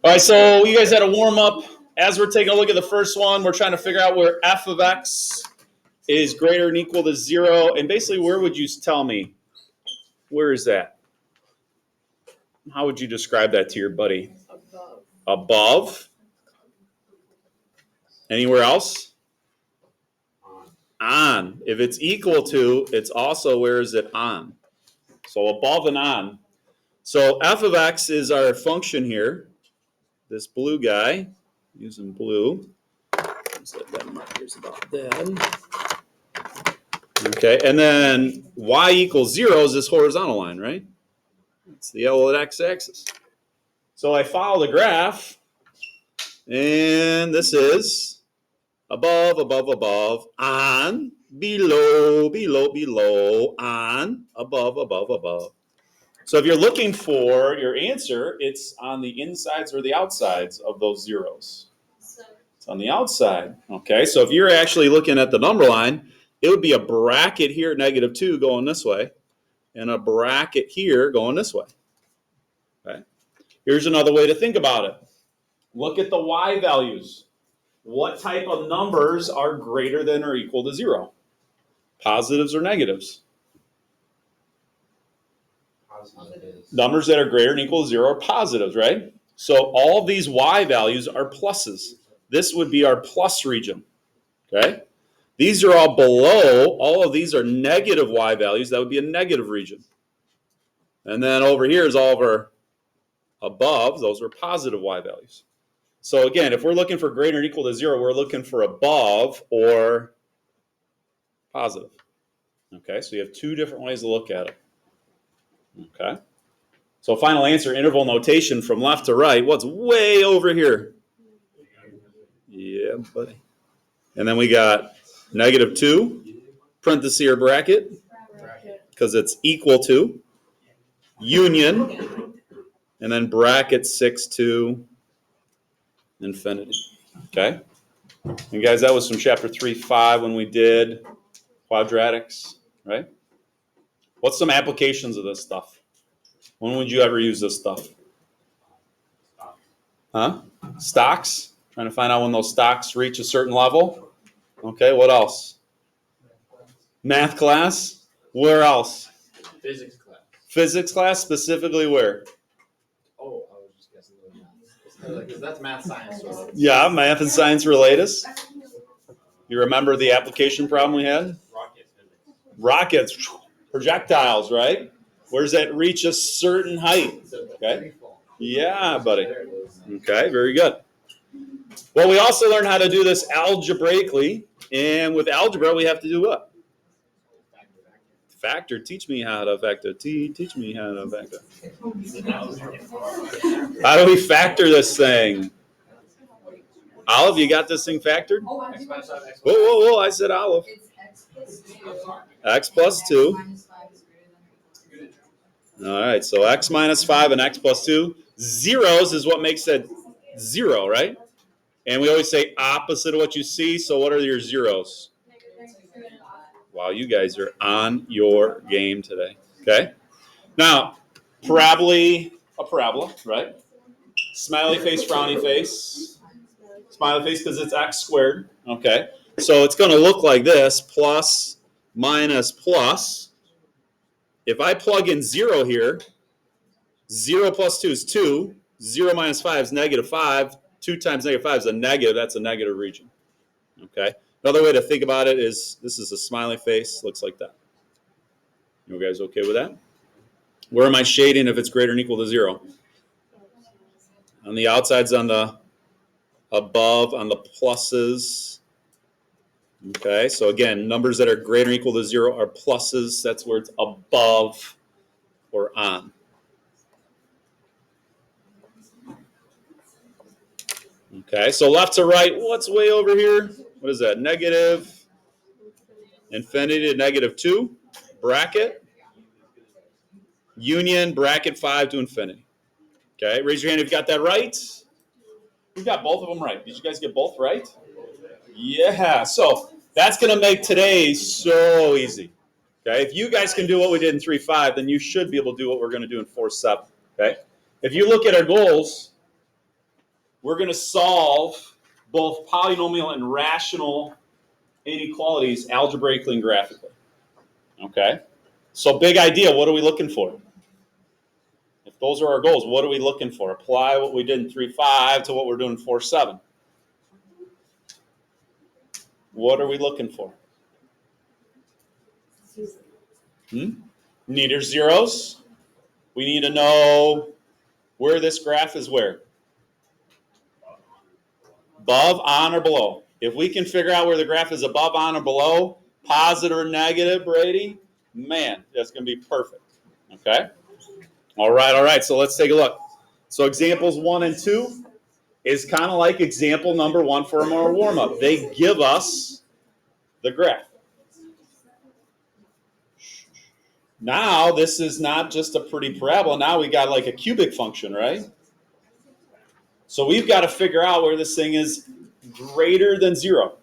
All right, so you guys had a warm up. As we're taking a look at the first one, we're trying to figure out where f of x is greater than or equal to 0. And basically, where would you tell me? Where is that? How would you describe that to your buddy? Above. Above? Anywhere else? On. If it's equal to, it's also where is it on? So above and on. So f of x is our function here. This blue guy, using blue. Set that markers about that. Okay, and then y equals 0 is this horizontal line, right? It's the L at x-axis. So I follow the graph, and this is above, above, above, on, below, below, below, on, above, above, above. So if you're looking for your answer, it's on the insides or the outsides of those zeros. It's on the outside. Okay, so if you're actually looking at the number line, it would be a bracket here, -2, going this way, and a bracket here going this way. Okay. Here's another way to think about it. Look at the y values. What type of numbers are greater than or equal to 0? Positives or negatives? Positives. Numbers that are greater than or equal to 0 are positives, right? So all of these y values are pluses. This would be our plus region. Okay? These are all below. All of these are negative y values. That would be a negative region. And then over here is all of our above. Those are positive y values. So again, if we're looking for greater than or equal to 0, we're looking for above or positive. Okay, so you have two different ways to look at it. Okay. So final answer, interval notation from left to right. What's way over here? Yeah, buddy. And then we got -2, parenthesis or bracket, because it's equal to, union, and then bracket 6 to infinity. Okay? And guys, that was from chapter 3.5 when we did quadratics, right? What's some applications of this stuff? When would you ever use this stuff? Huh? Stocks? Trying to find out when those stocks reach a certain level. Okay, what else? Math class? Where else? Physics class. Physics class, specifically where? Oh, I was just guessing math. Because that's math science. So Yeah, math and science related. You remember the application problem we had? Rockets, projectiles, right? Where does that reach a certain height? Okay. Yeah, buddy. Okay, very good. Well, we also learned how to do this algebraically, and with algebra, we have to do what? Factor. Teach me how to factor. Teach me how to factor. How do we factor this thing? Olive, you got this thing factored? Whoa, whoa, whoa! I said Olive. X plus 2. All right, so x minus 5 and x plus 2. Zeros is what makes it 0, right? And we always say opposite of what you see. So what are your zeros? Wow, you guys are on your game today. Okay? Now, a parabola, right? Smiley face, frowny face. Smiley face because it's x squared. Okay? So it's going to look like this, plus, minus, plus. If I plug in 0 here, 0 plus 2 is 2. 0 minus 5 is -5. 2 times -5 is a negative. That's a negative region. Okay? Another way to think about it is this is a smiley face. Looks like that. You guys okay with that? Where am I shading if it's greater than or equal to 0? On the outsides, on the above, on the pluses. Okay, so again, numbers that are greater than or equal to 0 are pluses. That's where it's above or on. Okay, so left to right, what's way over here? What is that? Negative infinity to -2, bracket, union, bracket 5 to infinity. Okay, raise your hand if you got that right. We got both of them right. Did you guys get both right? Yeah, so that's going to make today so easy. Okay, if you guys can do what we did in 3.5, then you should be able to do what we're going to do in 4.7. Okay, if you look at our goals, we're going to solve both polynomial and rational inequalities algebraically and graphically. Okay? So big idea, what are we looking for? If those are our goals, what are we looking for? Apply what we did in 3.5 to what we're doing in 4.7. What are we looking for? Neither zeros. We need to know where this graph is where. Above, on, or below. If we can figure out where the graph is above, on, or below, positive or negative, Brady, man, that's going to be perfect. Okay? All right. So let's take a look. So examples 1 and 2 is kind of like example number 1 for our warm-up. They give us the graph. Now, this is not just a pretty parabola. Now we got like a cubic function, right? So we've got to figure out where this thing is greater than 0.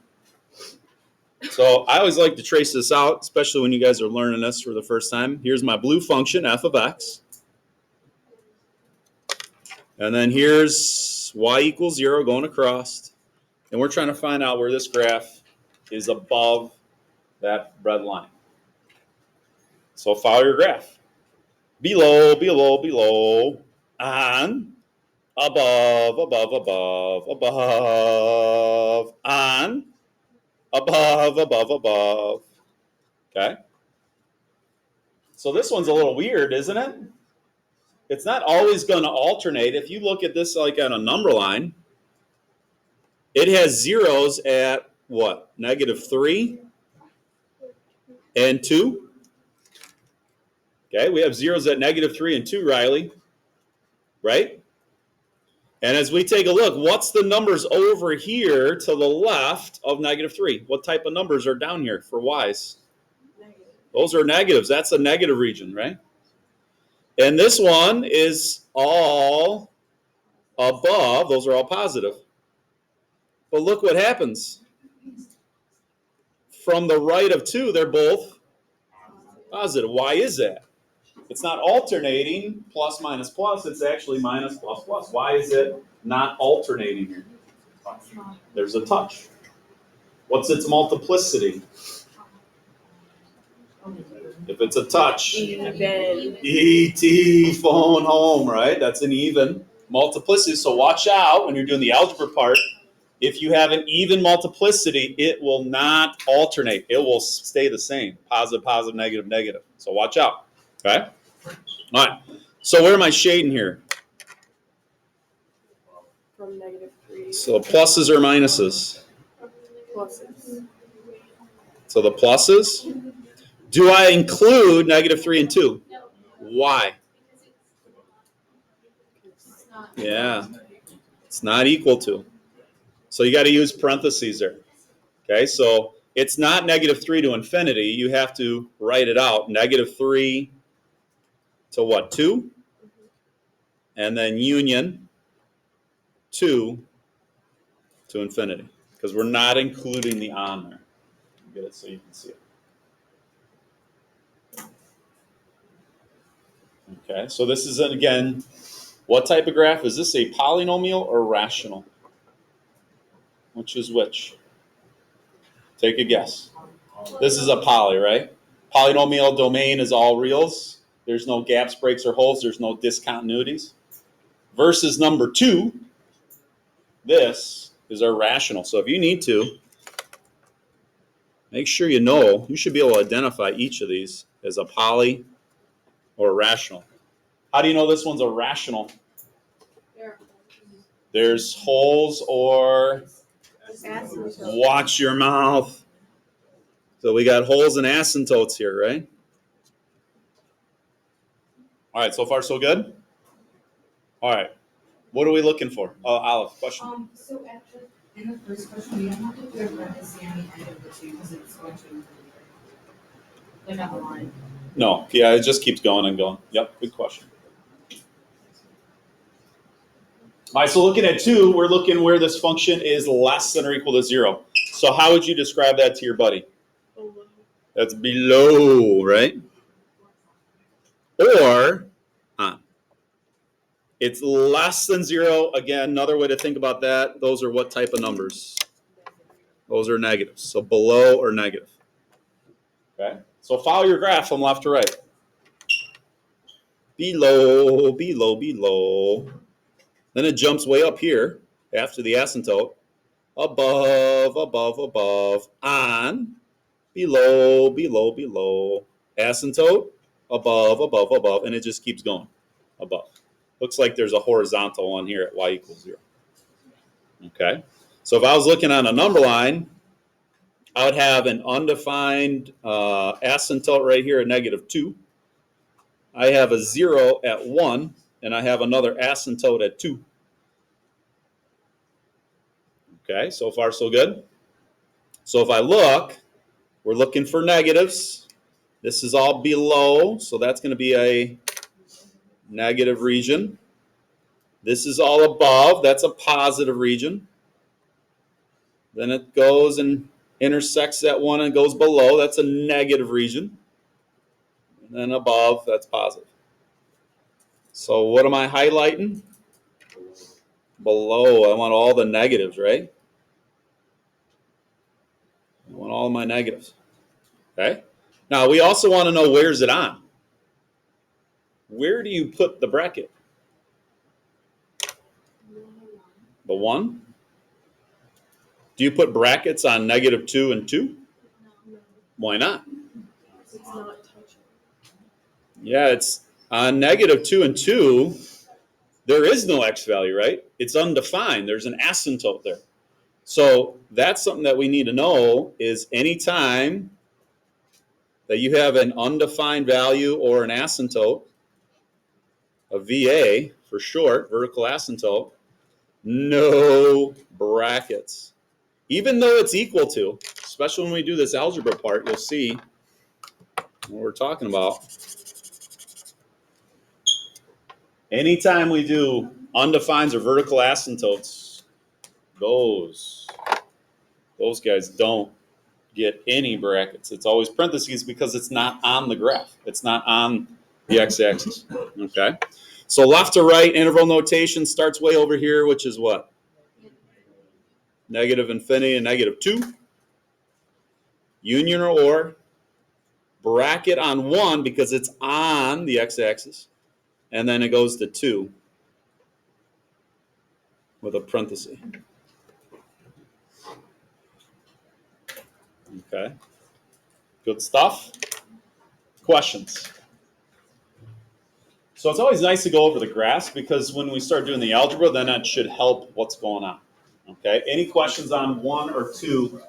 So I always like to trace this out, especially when you guys are learning this for the first time. Here's my blue function, f of x. And then here's y equals 0 going across. And we're trying to find out where this graph is above that red line. So follow your graph. Below, below, below, on, above, above, above, above, on, above, above, above. Okay? So this one's a little weird, isn't it? It's not always going to alternate. If you look at this like on a number line, it has zeros at what? -3 and 2. Okay, we have zeros at -3 and 2, Riley. Right? And as we take a look, what's the numbers over here to the left of -3? What type of numbers are down here for y's? Negative. Those are negatives. That's a negative region, right? And this one is all above. Those are all positive. But look what happens. From the right of 2, they're both positive. Why is that? It's not alternating plus, minus, plus. It's actually minus, plus, plus. Why is it not alternating here? There's a touch. What's its multiplicity? If it's a touch, Even. ET, phone home, right? That's an even multiplicity. So watch out when you're doing the algebra part. If you have an even multiplicity, it will not alternate. It will stay the same. Positive, positive, negative, negative. So watch out. Okay? All right. So where am I shading here? From -3. So pluses or minuses? Pluses. So the pluses. Do I include -3 and 2? Why? Yeah. It's not equal to. So you got to use parentheses there. Okay, so it's not -3 to infinity. You have to write it out. -3 to what? 2? And then union 2 to infinity. Because we're not including the on there. Get it so you can see it. Okay, so this is, again, what type of graph? Is this a polynomial or rational? Which is which? Take a guess. This is a poly, right? Polynomial domain is all reals. There's no gaps, breaks, or holes. There's no discontinuities. Versus number 2, this is our rational. So if you need to, make sure you know, you should be able to identify each of these as a poly or a rational. How do you know this one's a rational? There's holes or watch your mouth. So we got holes and asymptotes here, right? All right, so far so good? All right. What are we looking for? Oh, Olive, question. So after, in the first question, we don't have to put a parenthesis on the end of the 2 because it's going to, like on the line. No, yeah, it just keeps going and going. Yep, good question. All right, so looking at 2, we're looking where this function is less than or equal to 0. So how would you describe that to your buddy? Below. That's below, right? Or on. It's less than 0. Again, another way to think about that, those are what type of numbers? Those are negatives. So below or negative. Okay? So follow your graph from left to right. Below, below, below. Then it jumps way up here after the asymptote. Above, above, above. On. Below, below, below. Asymptote. Above, above, above. And it just keeps going. Above. Looks like there's a horizontal one here at y equals 0. Okay? So if I was looking on a number line, I would have an undefined asymptote right here at -2. I have a 0 at 1, and I have another asymptote at 2. Okay, so far so good. So if I look, we're looking for negatives. This is all below, so that's going to be a negative region. This is all above, that's a positive region. Then it goes and intersects that one and goes below, that's a negative region. And then above, that's positive. So what am I highlighting? Below. I want all the negatives, right? I want all of my negatives. Okay? Now, we also want to know, where's it on? Where do you put the bracket? The 1? Do you put brackets on -2 and 2? Why not? It's not touching. Yeah, it's on -2 and 2. There is no x value, right? It's undefined. There's an asymptote there. So that's something that we need to know is anytime that you have an undefined value or an asymptote, a VA for short, vertical asymptote, no brackets. Even though it's equal to, especially when we do this algebra part, you'll see what we're talking about. Anytime we do undefines or vertical asymptotes, those guys don't get any brackets. It's always parentheses because it's not on the graph. It's not on the x-axis. Okay? So left to right interval notation starts way over here, which is what? Negative infinity and -2. Union or bracket on 1 because it's on the x-axis. And then it goes to 2 with a parenthesis. Okay. Good stuff. Questions? So it's always nice to go over the graphs because when we start doing the algebra, then that should help what's going on. Okay. Any questions on 1 or 2,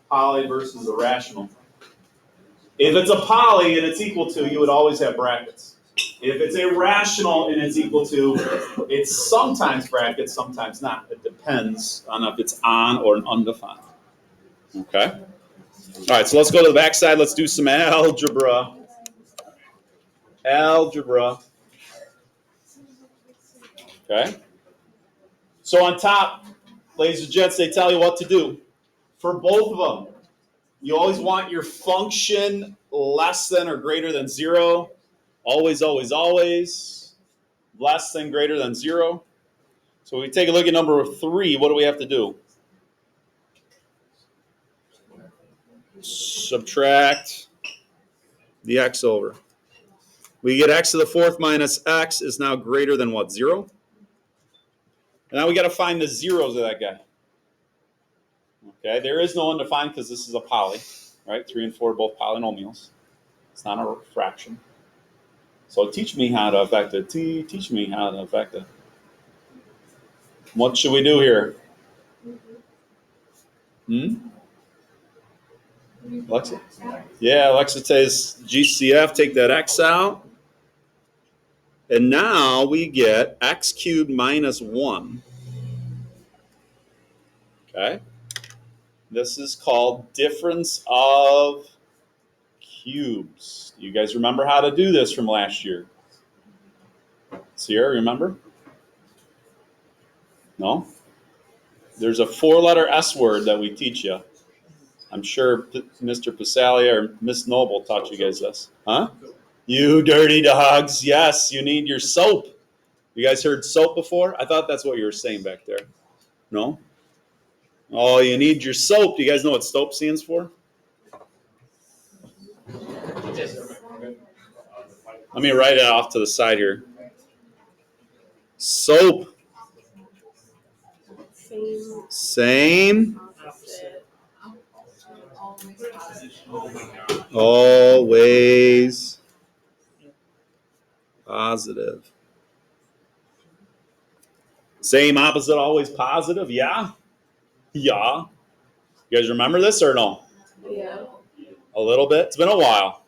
poly versus irrational? If it's a poly and it's equal to, you would always have brackets. If it's irrational and it's equal to, it's sometimes brackets, sometimes not. It depends on if it's on or an undefined. Okay. All right, so let's go to the back side. Let's do some algebra. Algebra. Okay. So on top, ladies and gents, they tell you what to do. For both of them, you always want your function less than or greater than 0. Always, always, always. Less than, greater than 0. So we take a look at number 3. What do we have to do? Subtract the x over. We get x to the 4th minus x is now greater than what? 0? And now we got to find the zeros of that guy. Okay, there is no undefined because this is a poly, right? 3 and 4 are both polynomials. It's not a fraction. So teach me how to affect it. Teach me how to affect it. What should we do here? Alexa? Yeah, Alexa says GCF, take that x out. And now we get x cubed minus 1. Okay. This is called difference of cubes. You guys remember how to do this from last year? Sierra, remember? No? There's a 4-letter S word that we teach you. I'm sure Mr. Pasalia or Miss Noble taught you guys this. Huh? You dirty dogs. Yes, you need your soap. You guys heard SOAP before? I thought that's what you were saying back there. No? Oh, you need your SOAP. Do you guys know what SOAP stands for? Let me write it off to the side here. SOAP. Same. Opposite. Always positive. Same opposite, always positive? Yeah? Yeah. You guys remember this or no? Yeah. A little bit? It's been a while.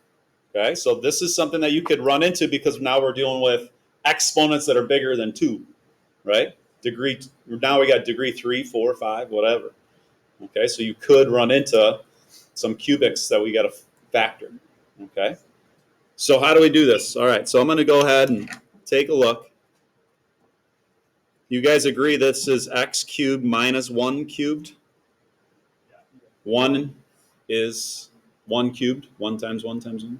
Okay, so this is something that you could run into because now we're dealing with exponents that are bigger than 2, right? Now we got degree 3, 4, 5, whatever. Okay, so you could run into some cubics that we got to factor. Okay, so how do we do this? All right, so I'm going to go ahead and take a look. You guys agree this is x cubed minus 1 cubed? 1 is 1 cubed, 1 times 1 times 1.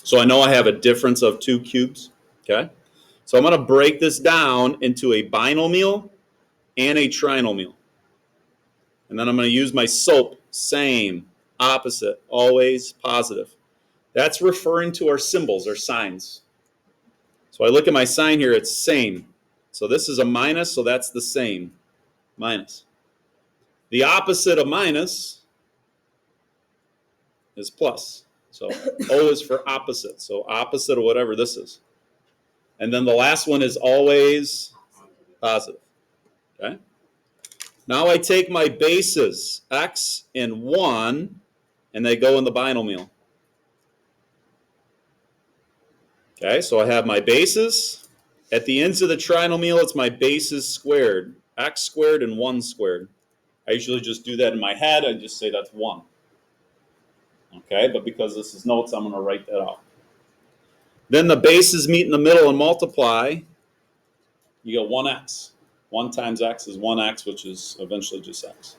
So I know I have a difference of 2 cubes, okay? So I'm going to break this down into a binomial and a trinomial. And then I'm going to use my SOAP, same, opposite, always positive. That's referring to our symbols, our signs. So I look at my sign here, it's same. So this is a minus, so that's the same, minus. The opposite of minus is plus. So O is for opposite, so opposite of whatever this is. And then the last one is always positive, okay? Now I take my bases, x and 1, and they go in the binomial. Okay, so I have my bases. At the ends of the trinomial, it's my bases squared, x squared and 1 squared. I usually just do that in my head. I just say that's 1. Okay, but because this is notes, I'm going to write that out. Then the bases meet in the middle and multiply. You get 1x. 1 times x is 1x, which is eventually just x.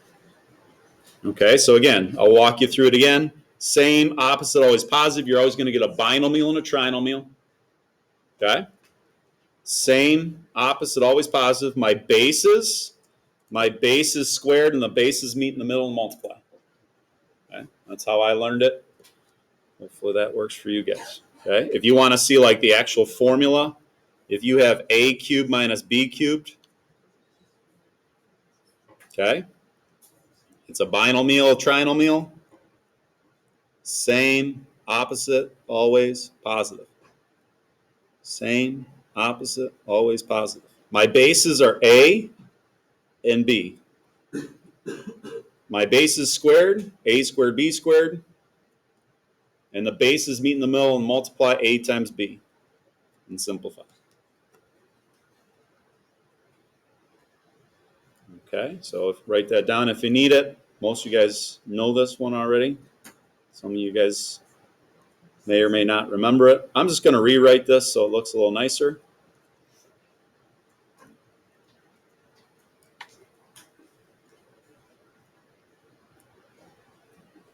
Okay, so again, I'll walk you through it again. Same, opposite, always positive. You're always going to get a binomial and a trinomial. Okay? Same, opposite, always positive. My bases squared, and the bases meet in the middle and multiply. Okay? That's how I learned it. Hopefully that works for you guys. Okay? If you want to see like the actual formula, if you have a cubed minus b cubed, okay, it's a binomial, trinomial. Same, opposite, always positive. Same, opposite, always positive. My bases are a and b. My bases squared, a squared, b squared. And the bases meet in the middle and multiply a times b. And simplify. Okay, so write that down if you need it. Most of you guys know this one already. Some of you guys may or may not remember it. I'm just going to rewrite this so it looks a little nicer.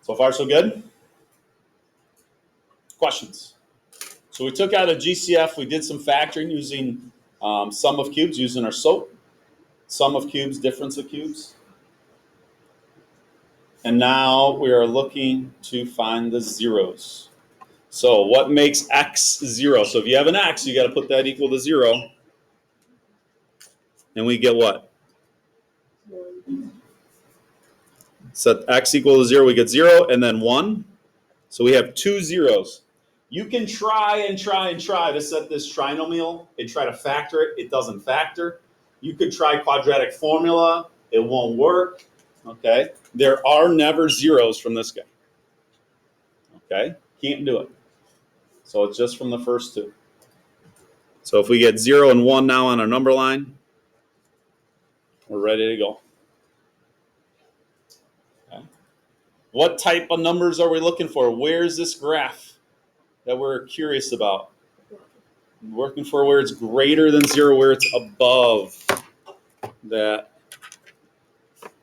So far, so good? Questions? So we took out a GCF. We did some factoring using sum of cubes, using our SOAP. Sum of cubes, difference of cubes. And now we are looking to find the zeros. So what makes x 0? So if you have an x, you got to put that equal to 0. And we get what? 1. Set x equal to 0, we get 0, and then 1. So we have 2 zeros. You can try to set this trinomial and try to factor it. It doesn't factor. You could try quadratic formula. It won't work. Okay? There are never zeros from this guy. Okay? Can't do it. So it's just from the first 2. So if we get 0 and 1 now on our number line, we're ready to go. Okay. What type of numbers are we looking for? Where's this graph that we're curious about? We're looking for where it's greater than 0, where it's above that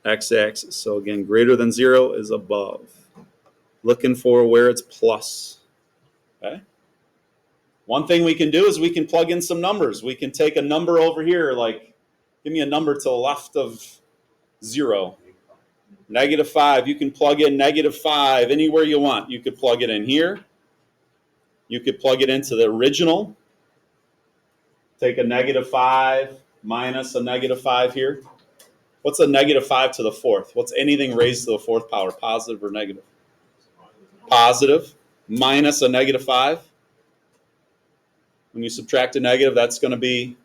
x-axis. So again, greater than 0 is above. Looking for where it's plus. Okay. One thing we can do is we can plug in some numbers. We can take a number over here, like give me a number to the left of 0. -5. You can plug in -5 anywhere you want. You could plug it in here. You could plug it into the original. Take a -5 minus a -5 here. What's a -5 to the 4th? What's anything raised to the 4th power, positive or negative? Positive. Minus a -5. When you subtract a negative, that's going to be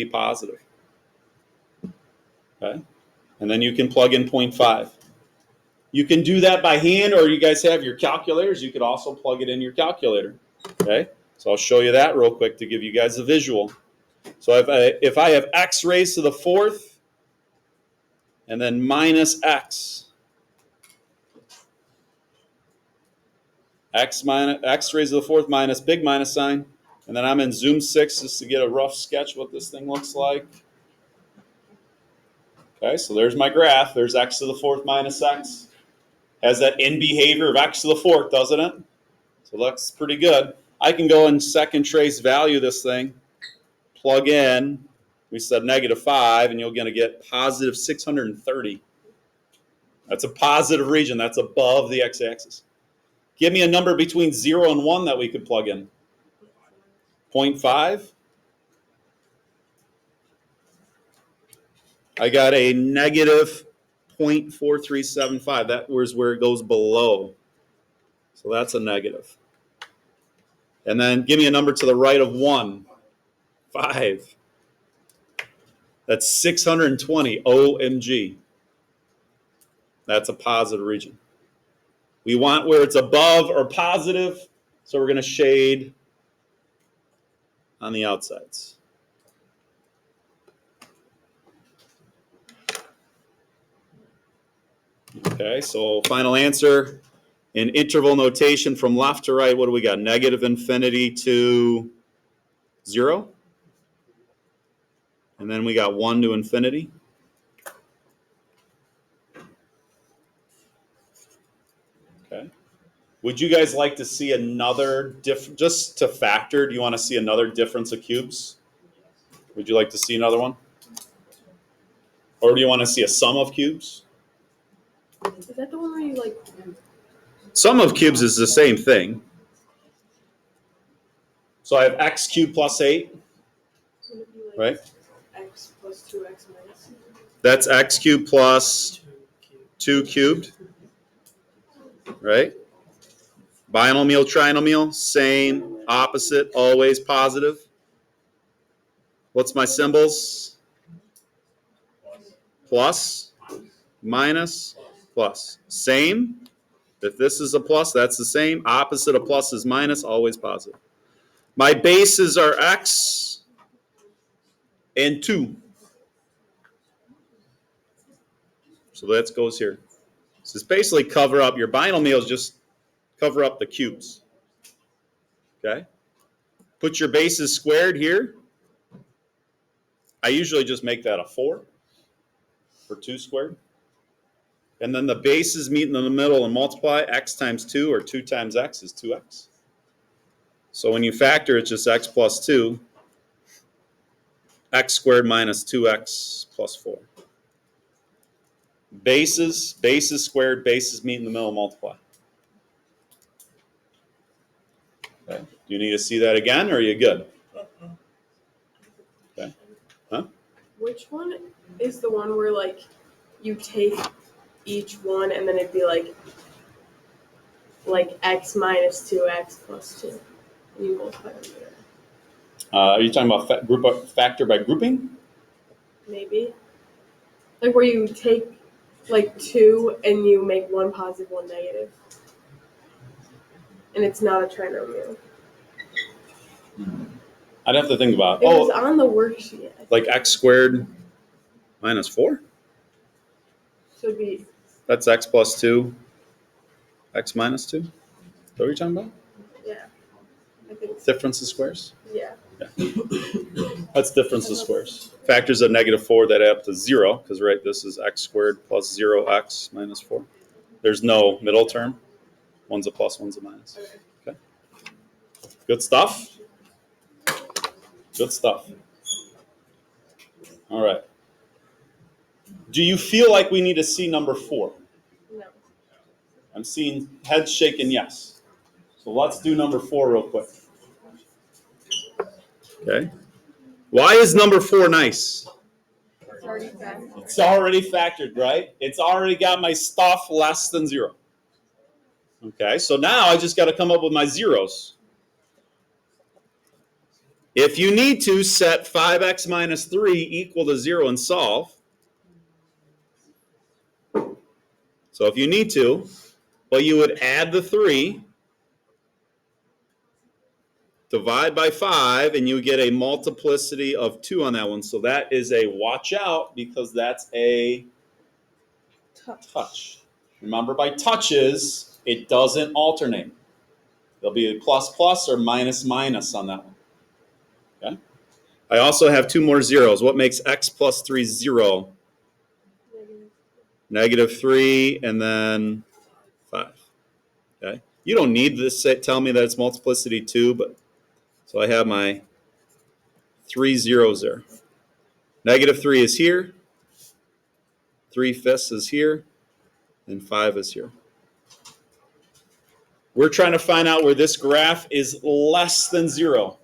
positive. Okay? And then you can plug in 0.5. You can do that by hand, or you guys have your calculators. You could also plug it in your calculator. Okay? So I'll show you that real quick to give you guys a visual. So if I have x raised to the 4th, and then minus x raised to the 4th minus big minus sign, and then I'm in Zoom 6 just to get a rough sketch of what this thing looks like. Okay, so there's my graph. There's x to the 4th minus x. Has that in behavior of x to the 4th, doesn't it? So that's pretty good. I can go and second trace value this thing, plug in, we said -5, and you're going to get positive 630. That's a positive region. That's above the x-axis. Give me a number between 0 and 1 that we could plug in. 0.5. I got a -0.4375. That was where it goes below. So that's a negative. And then give me a number to the right of 1. 5. That's 620. OMG. That's a positive region. We want where it's above or positive, so we're going to shade on the outsides. Okay, so final answer. In interval notation from left to right, what do we got? -infinity to 0. And then we got 1 to infinity. Okay. Would you guys like to see another just to factor, do you want to see another difference of cubes? Would you like to see another one? Or do you want to see a sum of cubes? Is that the one where you like? Sum of cubes is the same thing. So I have x cubed plus 8, Would it be like right? x plus 2x minus? That's x cubed plus 2 cubed, right? Binomial, trinomial, same, opposite, always positive. What's my symbols? Plus, minus, plus. Same. If this is a plus, that's the same. Opposite of plus is minus, always positive. My bases are x and 2. So that goes here. So it's basically cover up. Your binomials just cover up the cubes. Okay? Put your bases squared here. I usually just make that a 4 for 2 squared. And then the bases meet in the middle and multiply. X times 2 or 2 times x is 2x. So when you factor, it's just x plus 2. X squared minus 2x plus 4. Bases squared, bases meet in the middle, multiply. Okay. Do you need to see that again, or are you good? Okay. Huh? Which one is the one where like you take each one and then it'd be like x minus 2x plus 2. And you multiply them together. Are you talking about factor by grouping? Maybe. Like where you take like 2 and you make one positive, one negative. And it's not a trinomial. I'd have to think about it. It was on the worksheet. Like x squared minus 4? So it'd be That's x plus 2, x minus 2? Is that what you're talking about? yeah. I think so. Difference of squares? Yeah. That's difference of squares. Factors of -4 that add up to 0, because right, this is x squared plus 0x minus 4. There's no middle term. One's a plus, one's a minus. Okay. Good stuff? Good stuff. All right. Do you feel like we need to see number 4? No. I'm seeing heads shaking yes. So let's do number 4 real quick. Okay. Why is number 4 nice? It's already factored. It's already factored, right? It's already got my stuff less than 0. Okay, so now I just got to come up with my zeros. If you need to, set 5x minus 3 equal to 0 and solve. So if you need to, but you would add the 3, divide by 5, and you get a multiplicity of 2 on that one. So that is a watch out because that's a touch. Remember, by touches, it doesn't alternate. There'll be a plus plus or minus minus on that one. Okay. I also have 2 more zeros. What makes x plus 3 0? Negative 3 and then 5. Okay. You don't need this to tell me that it's multiplicity 2, but so I have my 3 zeros there. Negative 3 is here. 3/5 is here. And 5 is here. We're trying to find out where this graph is less than 0.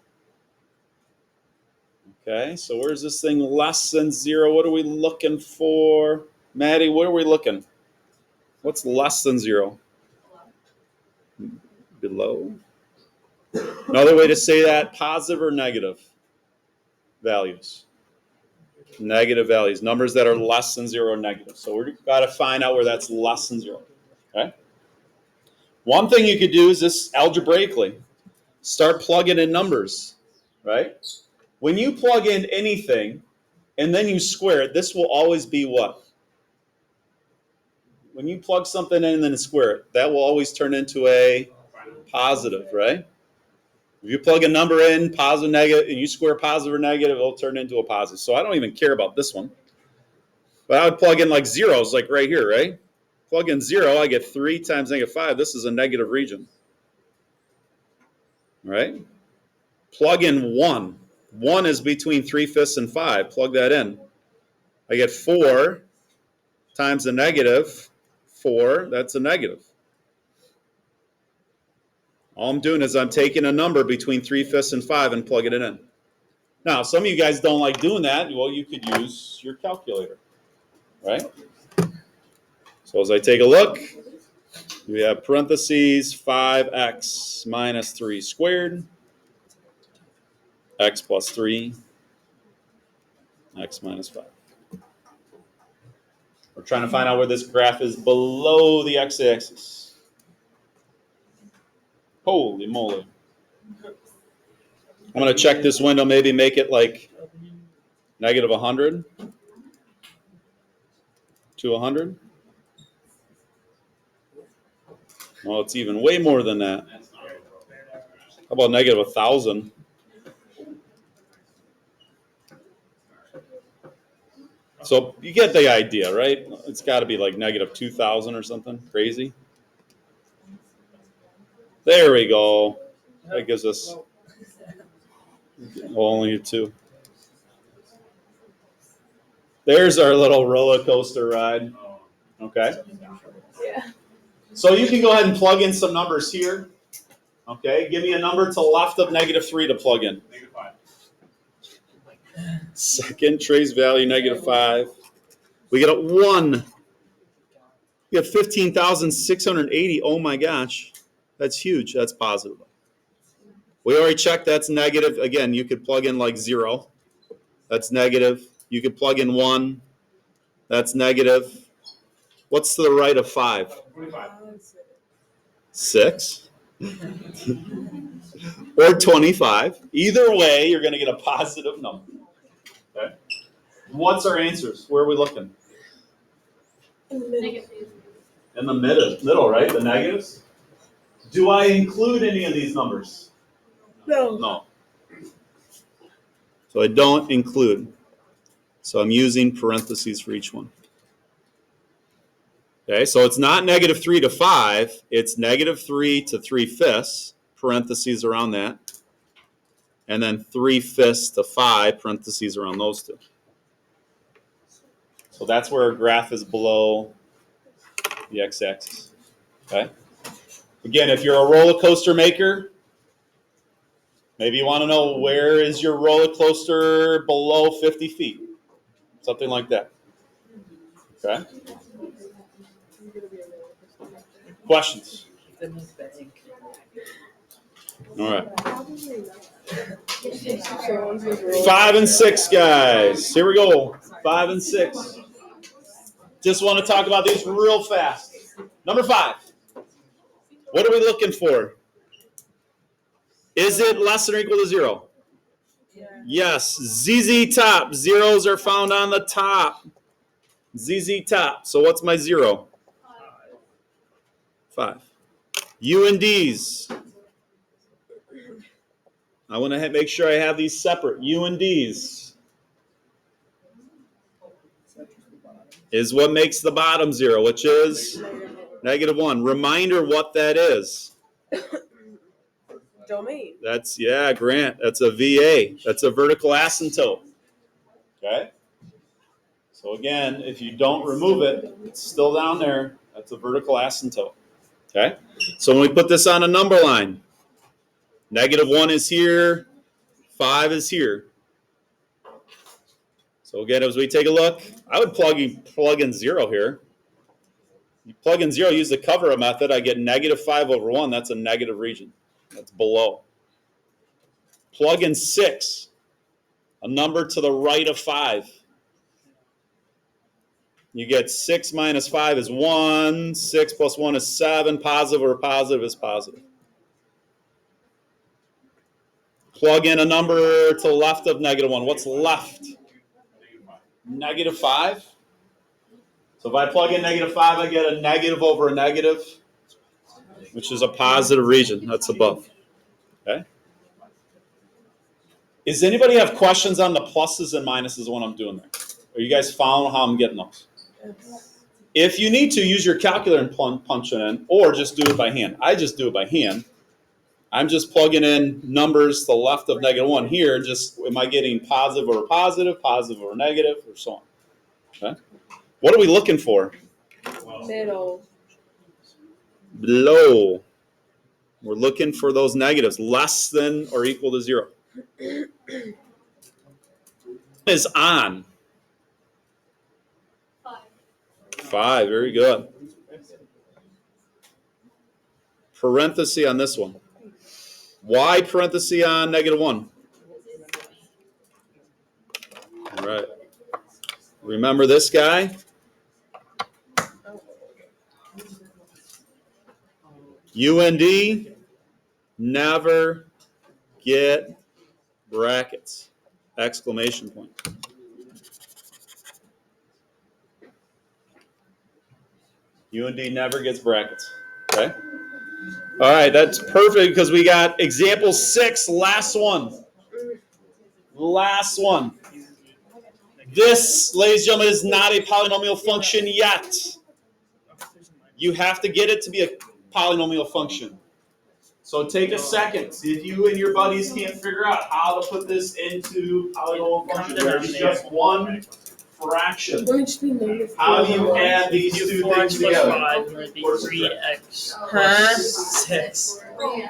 Okay, so where's this thing less than 0? What are we looking for? Maddie, where are we looking? What's less than 0? Below. Another way to say that, positive or negative values. Negative values, numbers that are less than 0 or negative. So we've got to find out where that's less than 0. Okay. One thing you could do is just algebraically start plugging in numbers, right? When you plug in anything and then you square it, this will always be what? When you plug something in and then square it, that will always turn into a positive, right? If you plug a number in, positive, negative, and you square positive or negative, it'll turn into a positive. So I don't even care about this one. But I would plug in like zeros, like right here, right? Plug in 0, I get 3 times negative 5. This is a negative region. Right? Plug in 1. 1 is between 3/5 and 5. Plug that in. I get 4 times a negative 4. That's a negative. All I'm doing is I'm taking a number between 3/5 and 5 and plugging it in. Now, some of you guys don't like doing that. Well, you could use your calculator, right? So as I take a look, we have parentheses 5x minus 3 squared, x plus 3, x minus 5. We're trying to find out where this graph is below the x-axis. Holy moly. I'm going to check this window, maybe make it like negative 100 to 100. Well, it's even way more than that. How about negative 1,000? So you get the idea, right? It's got to be like negative 2,000 or something crazy. There we go. That gives us only 2. There's our little roller coaster ride. Okay. Yeah. So you can go ahead and plug in some numbers here. Okay. Give me a number to the left of negative 3 to plug in. Negative 5. Second trace value, negative 5. We get a 1. We have 15,680. Oh my gosh. That's huge. That's positive. We already checked that's negative. Again, you could plug in like 0. That's negative. You could plug in 1. That's negative. What's to the right of 5? 25. 6. Or 25. Either way, you're going to get a positive number. Okay. What's our answers? Where are we looking? In the middle. In the middle, right? The negatives? Do I include any of these numbers? No. No. So I don't include. So I'm using parentheses for each one. Okay, so it's not negative 3 to 5. It's negative 3 to 3/5, parentheses around that. and then 3/5 to 5, parentheses around those two. So that's where our graph is below the x-axis. Okay. Again, if you're a roller coaster maker, maybe you want to know where is your roller coaster below 50 feet. Something like that. Okay. Questions? All right. 5 and 6, guys. Here we go. 5 and 6. Just want to talk about these real fast. Number 5. What are we looking for? Is it less than or equal to 0? Yes. ZZ top. Zeros are found on the top. ZZ top. So what's my 0? 5. U and D's. I want to make sure I have these separate. U and D's is what makes the bottom 0, which is -1. Reminder what that is. Domain. That's, yeah, Grant. That's a VA. That's a vertical asymptote. Okay? So again, if you don't remove it, it's still down there. That's a vertical asymptote. Okay? So when we put this on a number line, -1 is here, 5 is here. So again, as we take a look, I would plug in 0 here. You plug in 0, use the cover-up method, I get -5/1. That's a negative region. That's below. Plug in 6, a number to the right of 5. You get 6 minus 5 is 1. 6 plus 1 is 7. Positive over positive is positive. Plug in a number to the left of -1. What's left? -5. So if I plug in -5, I get a negative over a negative, which is a positive region. That's above. Okay. Does anybody have questions on the pluses and minuses when I'm doing that? Are you guys following how I'm getting those? If you need to, use your calculator and punch it in, or just do it by hand. I just do it by hand. I'm just plugging in numbers to the left of -1 here. Just, am I getting positive over positive, positive over negative, or so on? Okay. What are we looking for? Middle. Below. We're looking for those negatives, less than or equal to 0. Is on. 5, very good. Parenthesis on this one. Why parenthesis on -1? All right. Remember this guy? UND, never get brackets. Exclamation point. UND never gets brackets. Okay? All right, that's perfect because we got example 6, last one. Last one. This, ladies and gentlemen, is not a polynomial function yet. You have to get it to be a polynomial function. So take a second. See if you and your buddies can't figure out how to put this into polynomial function. There's just one fraction. How do you add these two things together? 5 would be 3x Huh? 6. Oh.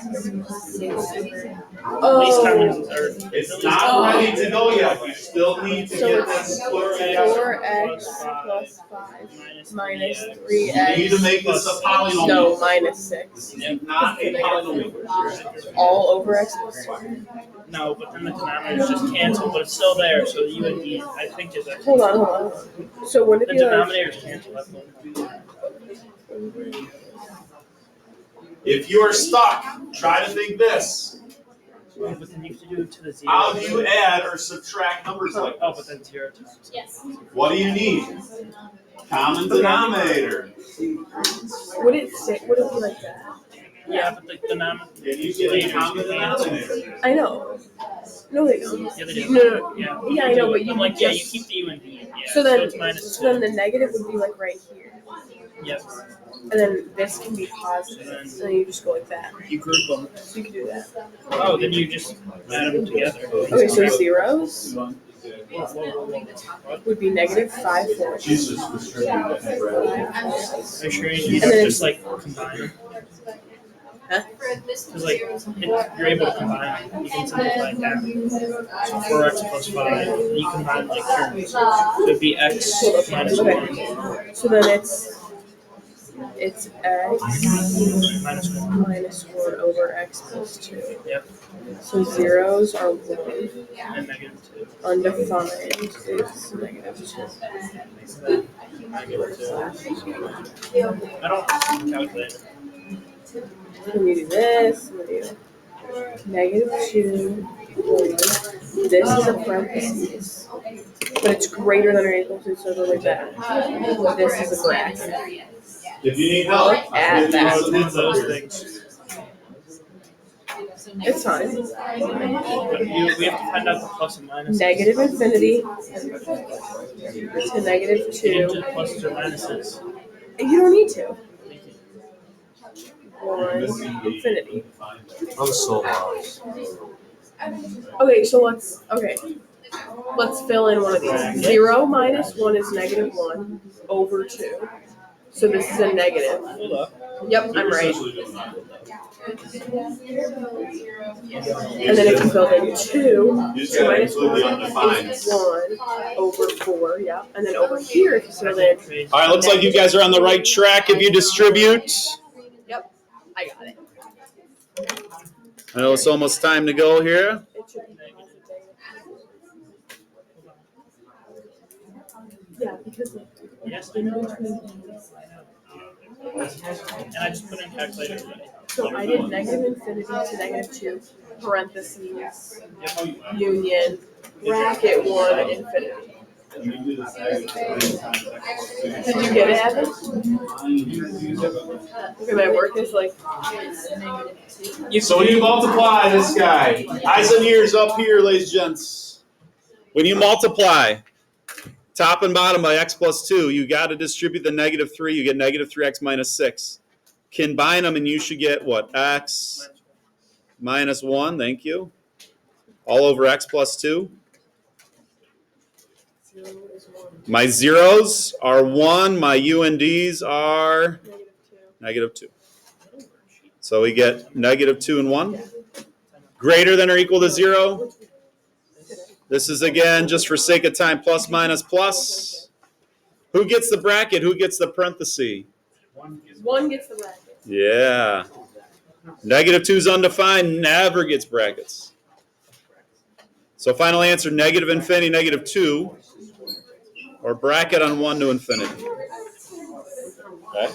It's not ready to go yet. You still need to So get it's this put together. 4x plus 5 minus You need to 3x. make this a polynomial. No, minus 6. Not a polynomial. All over x plus 2. No, but then the denominators just cancel, but it's still there, so the U and D, I think, is Hold on. So wouldn't the it be like denominators cancel. That's what. If you are stuck, try to think this. But then you have to do it to the 0. How do you add or subtract numbers like Oh, but this? then 0 times. Yes. What do you need? Common denominator. would it be like that? Yeah, but the denominators. If you get a common denominator. I know. No, they don't. Yeah, they do. No. Yeah, Yeah, I know, but you like, yeah, you just- keep the U and D. Yeah, So then, it's minus so then 2. the negative would be like right here. Yep. And then this can be positive. And then you just go like that. You group them. So you can do that. Oh, then you just add them together. Okay, so zeros would be negative 5 fourths. Are you sure you And then don't just like combine them? Huh? Because like you're able to combine them. You can simplify it down. So 4x plus 5, and you combine like terms. So it'd be x minus 1 Okay. So then it's x minus 1. minus 1 over x plus 2. Yep. So zeros are 1. And negative 2. Undefined is negative 2. Negative 2. I don't calculate it. When you do this, I'm gonna do negative 2, 1. This is a parentheses, but it's greater than or equal to, so go like that. This is a bracket. If you need help, Look at that. Oh, it's one of those things. It's fine. But we have to find out the plus and minus. Negative infinity to negative Get into 2. the pluses or minuses. You don't need to. 1 infinity. I'm so lost. Okay, so let's fill in one of these. 0 minus 1 is negative 1 over 2. So this is a negative. Hold up. Yep, I'm right. And then if you fill in 2 minus 1 is 1 over 4, yeah. And then over here, if you fill in, All right, looks like you guys are on the right track. If you distribute, I got it. I know it's almost time to go here. It should be yeah, because Yes, I know. And I just put in calculator. so I did negative infinity to negative 2, parentheses, union, bracket 1, infinity. Did you get it, Evan? Okay, my work is like. So when you multiply this guy, eyes and ears up here, ladies and gents. When you multiply top and bottom by x plus 2, you got to distribute the negative 3. You get negative 3x minus 6. Combine them and you should get what? X minus 1, thank you. All over x plus 2. My zeros are 1. My UNDs are negative 2. So we get negative 2 and 1. Greater than or equal to 0. This is, again, just for sake of time, plus, minus, plus. Who gets the bracket? Who gets the parenthesis? 1 gets the bracket. Yeah. Negative 2 is undefined, never gets brackets. So final answer, negative infinity, negative 2. Or bracket on 1 to infinity. Okay.